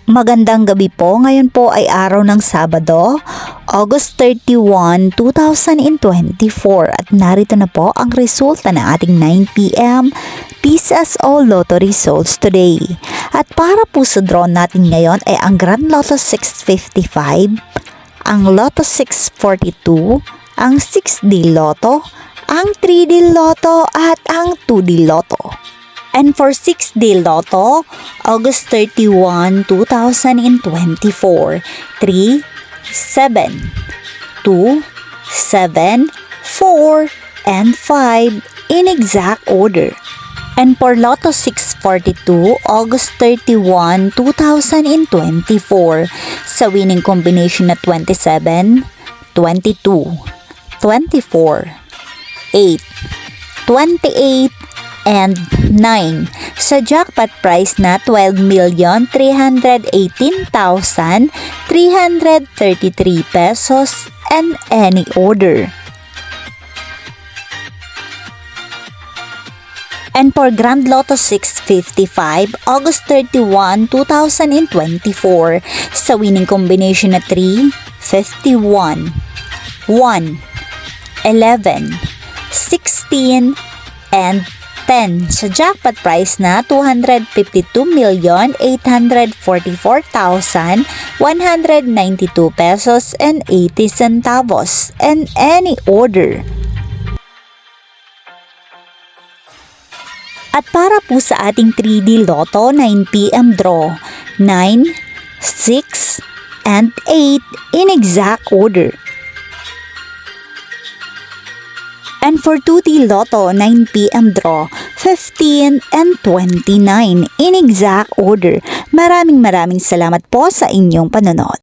Magandang gabi po. Ngayon po ay araw ng Sabado, August 31, 2024 at narito na po ang resulta ng ating 9 p.m. PCSO Lotto results today. At para po sa draw natin ngayon ay ang Grand Lotto 655, ang Lotto 642, ang 6D Lotto, ang 3D Lotto at ang 2D Lotto. And for 6D Lotto, August 31, 2024, 3, 7, 2, 7, 4, and 5 in exact order. And for Lotto 642, August 31, 2024, sa winning combination na 27, 22, 24, 8, 28, and 9 sa jackpot price na 12,318,333 pesos and any order. And for Grand Lotto 655, August 31, 2024, sa winning combination na 3, 51, 1, 11, 16, and 10 sa jackpot price na 252,844,192 pesos and 80 centavos and any order. At para po sa ating 3D Lotto 9 p.m. draw, 9, 6, and 8 in exact order. And for 2D Lotto 9 p.m. draw, 15 and 29 in exact order. Maraming salamat po sa inyong panonood.